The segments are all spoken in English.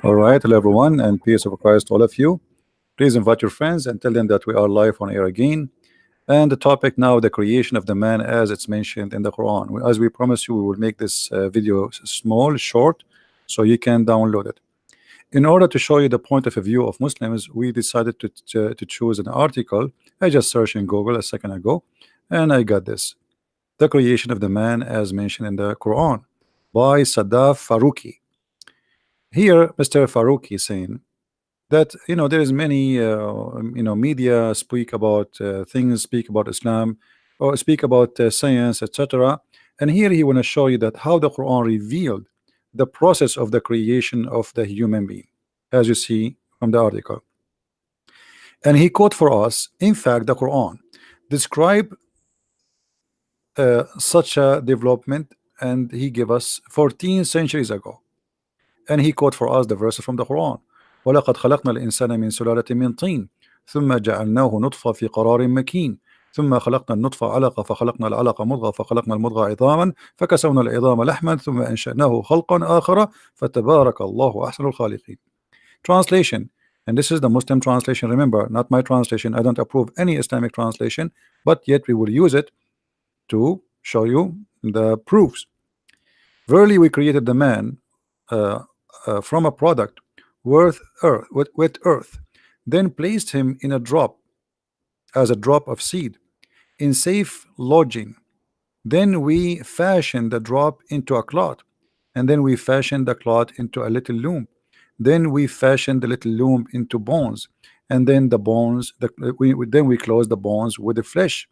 All right, hello everyone, and peace of Christ to all of you. Please invite your friends and tell them that we are live on air again. And the topic now, the creation of the man, as it's mentioned in the Quran. As we promised you, we will make this video small, short, so you can download it. In order to show you the point of view of Muslims, we decided to choose an article. I just searched in Google a second ago, and I got this: the creation of the man, as mentioned in the Quran, by Sadaf Faruqi. Here, Mr. Faruqi is saying that there is many media speak about things, speak about Islam, or speak about science, etc. And here he want to show you that how the Quran revealed the process of the creation of the human being, as you see from the article. And he quote for us, in fact, the Quran describe such a development, and he gave us 14 centuries ago. And he quote for us the verses from the Quran. وَلَقَدْ خَلَقْنَا الْإِنسَانَ مِنْ سُلَالَةٍ مِنْ طِينٍ ثُمَّ جَعَلْنَاهُ نُطْفَةً فِي قَرَارٍ مَكِينٍ ثُمَّ خَلَقْنَا النُّطْفَةَ عَلَقَةً فَخَلَقْنَا الْعَلَقَةَ مُضْغَةً فَخَلَقْنَا المضغة عظاما فكسونا العظام لحما ثم أنشأناه خلقا آخر فتبارك الله أحسن الخالقين. Translation, and this is the Muslim translation, remember, not my translation. I don't approve any Islamic translation, but yet we will use it to show you the proofs. Verily we created the man from a product with earth, then placed him in a drop, as a drop of seed, in safe lodging. Then we fashioned the drop into a cloth, and then we fashioned the cloth into a little loom. Then we fashioned the little loom into bones, and then the bones, then we close the bones with the flesh,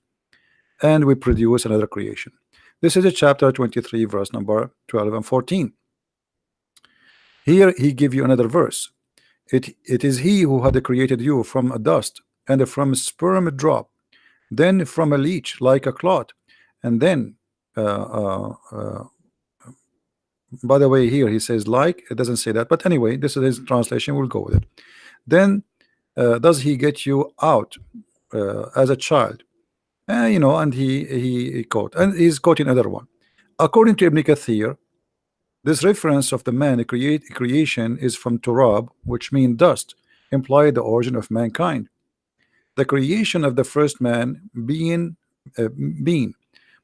and we produce another creation. This is a chapter 23, verse number 12 and 14. Here he give you another verse. It is he who had created you from a dust, and from a sperm drop, then from a leech like a clot, and then by the way, here he says like, it doesn't say that, but anyway, this is his translation, we'll go with it. Then does he get you out as a child? And he quote, and he's quoting another one. According to Ibn Kathir, this reference of the man creation is from turab, which means dust, imply the origin of mankind. The creation of the first man being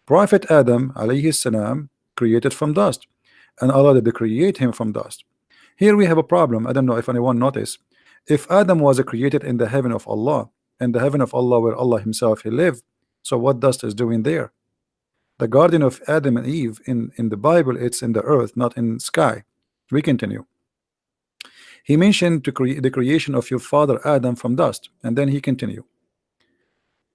Prophet Adam alayhi salam, created from dust, and Allah did create him from dust. Here we have a problem. I don't know if anyone noticed. If Adam was created in the heaven of Allah, in the heaven of Allah where Allah himself he lived, so what dust is doing there? The garden of Adam and Eve in the Bible, it's in the earth, not in sky. We continue. He mentioned the creation of your father Adam from dust, and then he continue.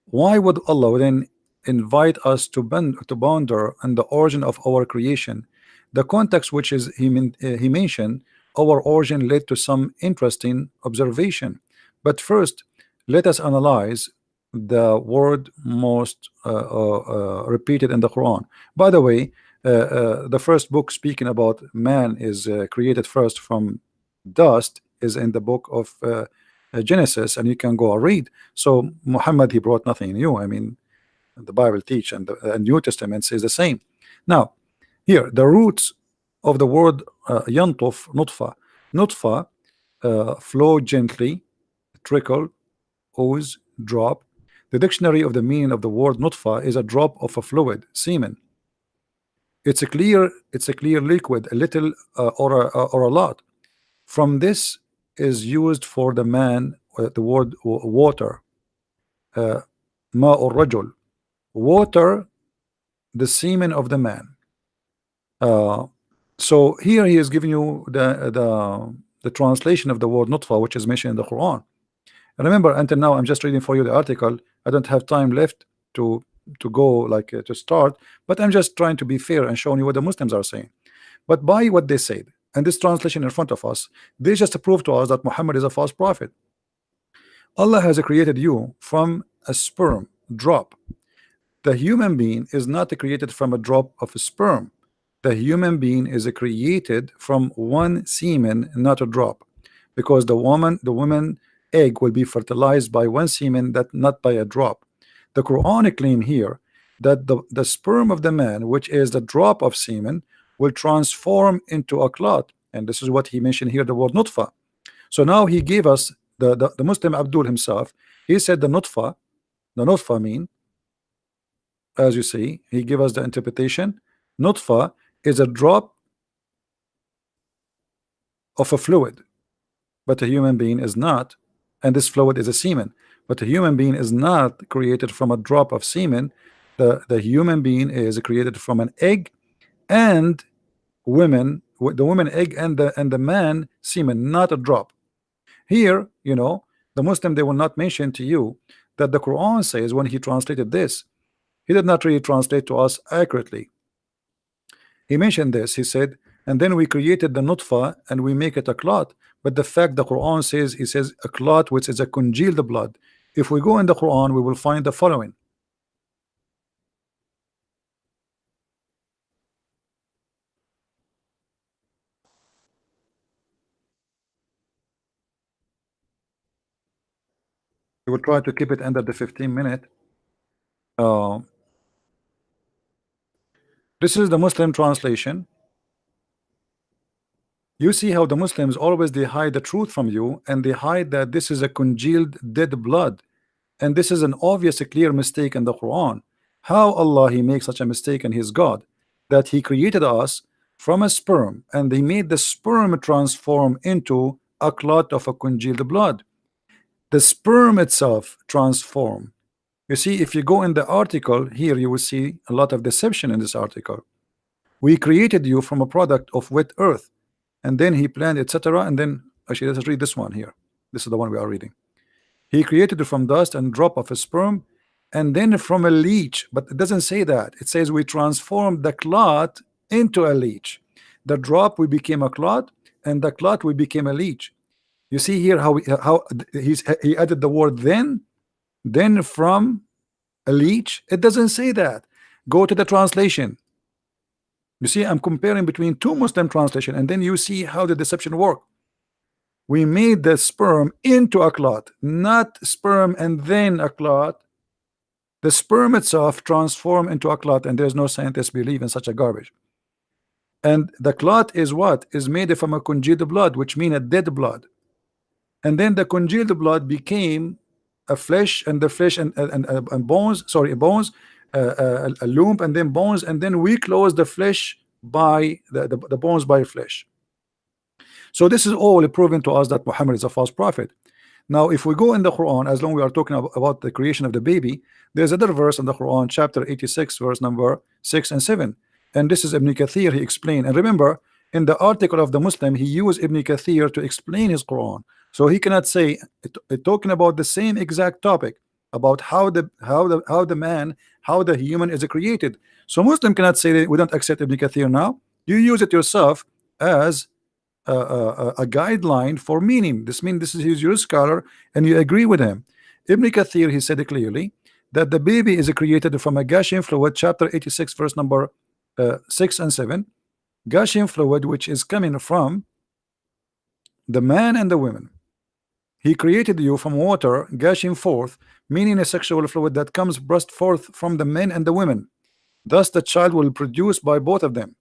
Why would Allah then invite us to ponder on the origin of our creation? The context which is he mentioned our origin led to some interesting observation. But first, let us analyze the word most repeated in the Quran. By the way, the first book speaking about man is created first from dust is in the book of Genesis, and you can go and read. So Muhammad, he brought nothing new. I mean, the Bible teach, and the New Testament says the same. Now here the roots of the word yantuf, nutfa, flow gently, trickle, ooze, drop. The dictionary of the meaning of the word nutfa is a drop of a fluid, semen. It's a clear liquid, a little or a lot. From this is used for the man, the word water, ma'ur rajul, water, the semen of the man. So here he is giving you the translation of the word nutfa, which is mentioned in the Quran. And remember, until now I'm just reading for you the article. I don't have time left to go like to start, but I'm just trying to be fair and showing you what the Muslims are saying. But by what they said, and this translation in front of us, they just prove to us that Muhammad is a false prophet. Allah has created you from a sperm drop. The human being is not created from a drop of a sperm. The human being is created from one semen, not a drop, because the woman egg will be fertilized by one semen, that not by a drop. The Quran claim here that the sperm of the man, which is the drop of semen, will transform into a clot, and this is what he mentioned here, the word nutfa. So now he gave us the Muslim Abdul himself. He said the nutfa mean, as you see, he gave us the interpretation. Nutfa is a drop of a fluid, but a human being is not, and this fluid is a semen, but a human being is not created from a drop of semen. The human being is created from an egg and the woman egg and the man semen, not a drop. Here, the Muslim, they will not mention to you that the Quran says when he translated this, he did not really translate to us accurately. He mentioned this. He said, and then we created the nutfa and we make it a clot. But the fact the Quran says, he says a clot which is a congealed blood. If we go in the Quran, we will find the following. We will try to keep it under the 15-minute. Uh, this is the Muslim translation. You see how the Muslims always they hide the truth from you, and they hide that this is a congealed dead blood, and this is an obvious clear mistake in the Quran. How Allah he makes such a mistake, and His God, that He created us from a sperm, and He made the sperm transform into a clot of a congealed blood. The sperm itself transform. You see, if you go in the article here, you will see a lot of deception in this article. We created you from a product of wet earth, and then He planned, etc. And then actually, let's read this one here. This is the one we are reading. He created it from dust and drop of a sperm, and then from a leech. But it doesn't say that. It says we transformed the clot into a leech. The drop we became a clot, and the clot we became a leech. You see here how he added the word then from a leech. It doesn't say that. Go to the translation. You see, I'm comparing between two Muslim translation, and then you see how the deception work. We made the sperm into a clot, not sperm and then a clot. The sperm itself transformed into a clot, and there's no scientist believe in such a garbage. And the clot is what? Is made from a congealed blood, which means a dead blood. And then the congealed blood became a flesh, and the flesh and bones, sorry, bones, a lump, and then bones, and then we close the flesh by the bones by flesh. So this is all proven to us that Muhammad is a false prophet. Now, if we go in the Quran, as long we are talking about the creation of the baby, there's another verse in the Quran, chapter 86, verse number 6 and 7. And this is Ibn Kathir, he explained. And remember, in the article of the Muslim, he used Ibn Kathir to explain his Quran. So he cannot say talking about the same exact topic about how the man, how the human is created. So Muslim cannot say that we don't accept Ibn Kathir now. You use it yourself as a guideline for meaning. This means this is your scholar, and you agree with him. Ibn Kathir, he said clearly that the baby is created from a gushing fluid, chapter 86, verse number 6 and 7. Gushing fluid, which is coming from the man and the women. He created you from water gushing forth, meaning a sexual fluid that comes burst forth from the men and the women. Thus the child will produce by both of them,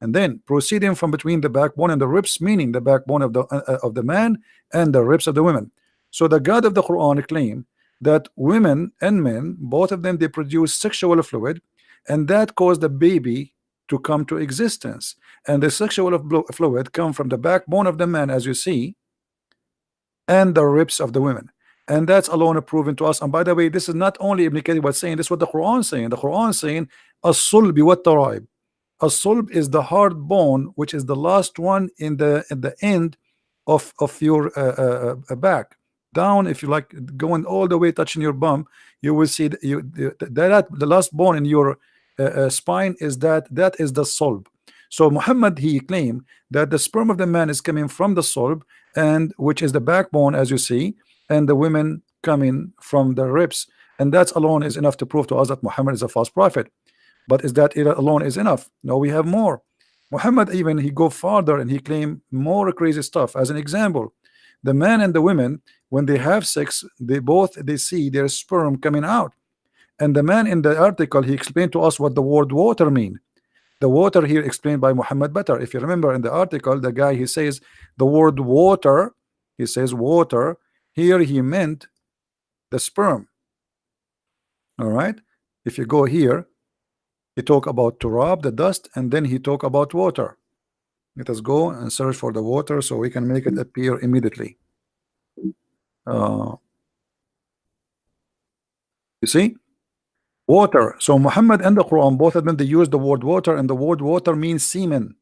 and then proceeding from between the backbone and the ribs, meaning the backbone of the man and the ribs of the women. So the God of the Quran claimed that women and men, both of them, they produce sexual fluid, and that caused the baby to come to existence. And the sexual fluid come from the backbone of the man, as you see, and the ribs of the women. And that's alone proven to us. And by the way, this is not only Ibn Kathir was saying, this is what the Quran is saying. The Quran is saying, as-sulbi wa tara'ib. A-sulb is the hard bone, which is the last one in the end of your back. Down, if you like, going all the way touching your bum, you will see that the last bone in your spine is that is the sulb. So Muhammad, he claimed that the sperm of the man is coming from the sulb, and which is the backbone, as you see, and the women coming from the ribs, and that alone is enough to prove to us that Muhammad is a false prophet. But is that alone is enough? No, we have more. Muhammad even he go farther, and he claim more crazy stuff. As an example, the man and the women, when they have sex, they see their sperm coming out. And the man in the article, he explained to us what the word water mean. The water here explained by Muhammad better. If you remember in the article, the guy, he says the word water, he says water. Here he meant the sperm. All right. If you go here, he talk about turab, the dust, and then he talk about water. Let us go and search for the water so we can make it appear immediately. You see, water. So Muhammad and the Quran, both of them, they use the word water, and the word water means semen,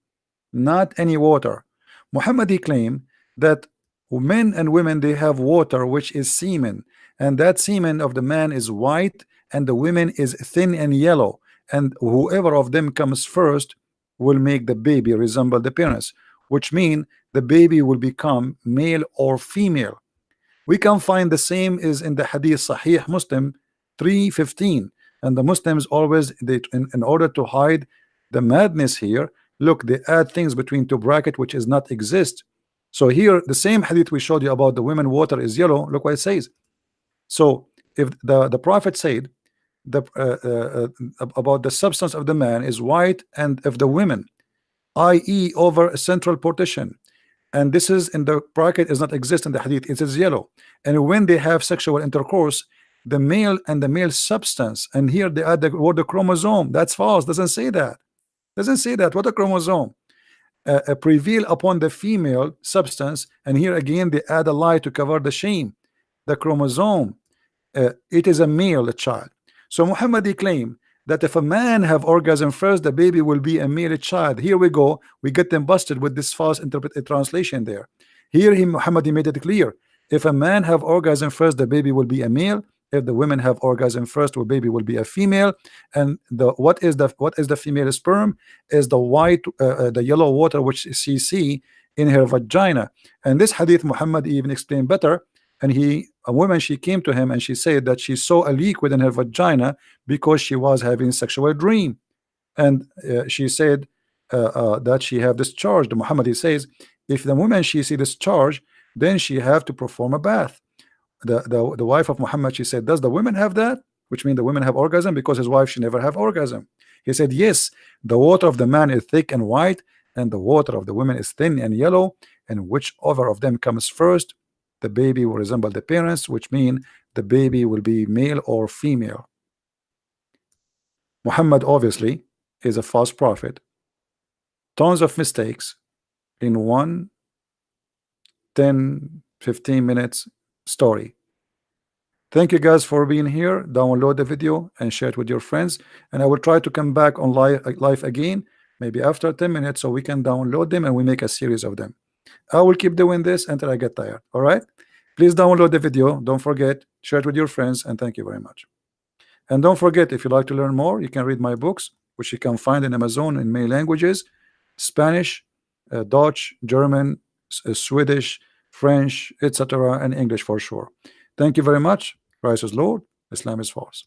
not any water. Muhammad, he claimed that men and women, they have water which is semen, and that semen of the man is white and the women is thin and yellow, and whoever of them comes first will make the baby resemble the parents, which mean the baby will become male or female. We can find the same is in the hadith Sahih Muslim 315, and the Muslims always, they in order to hide the madness here, look, they add things between two bracket which is not exist. So here the same hadith we showed you about the women water is yellow, look what it says. So if the prophet said the about the substance of the man is white, and of the women, i.e. over a central partition, and this is in the bracket is not exist in the hadith, it is yellow, and when they have sexual intercourse, the male and the male substance, and here they add the word chromosome. That's false, doesn't say that, doesn't say that. What a chromosome? Prevail upon the female substance, and here again they add a lie to cover the shame. The chromosome, it is a male child. So Muhammad claimed that if a man have orgasm first, the baby will be a male child. Here we go, we get them busted with this false translation there. Here Muhammad made it clear, if a man have orgasm first, the baby will be a male. If the women have orgasm first, the baby will be a female. And the what is the female sperm? Is the white, the yellow water which she see in her vagina. And this hadith Muhammad even explained better. And a woman, she came to him and she said that she saw a liquid in her vagina because she was having sexual dream, and she said that she have discharged. Muhammad, he says, if the woman she see discharge, then she have to perform a bath. The wife of Muhammad, she said, does the women have that? Which means the women have orgasm, because his wife, she never have orgasm. He said, yes, the water of the man is thick and white, and the water of the women is thin and yellow, and whichever of them comes first, the baby will resemble the parents, which mean the baby will be male or female. Muhammad obviously is a false prophet. Tons of mistakes in 1, 10, 15 minutes story. Thank you guys for being here. Download the video and share it with your friends, and I will try to come back on live again, maybe after 10 minutes, so we can download them and we make a series of them. I will keep doing this until I get tired. All right, please download the video, don't forget, share it with your friends, and thank you very much. And don't forget, if you'd like to learn more, you can read my books, which you can find in Amazon in many languages: Spanish, Dutch, German, Swedish, French, etc., and English for sure. Thank you very much. Christ is Lord, Islam is false.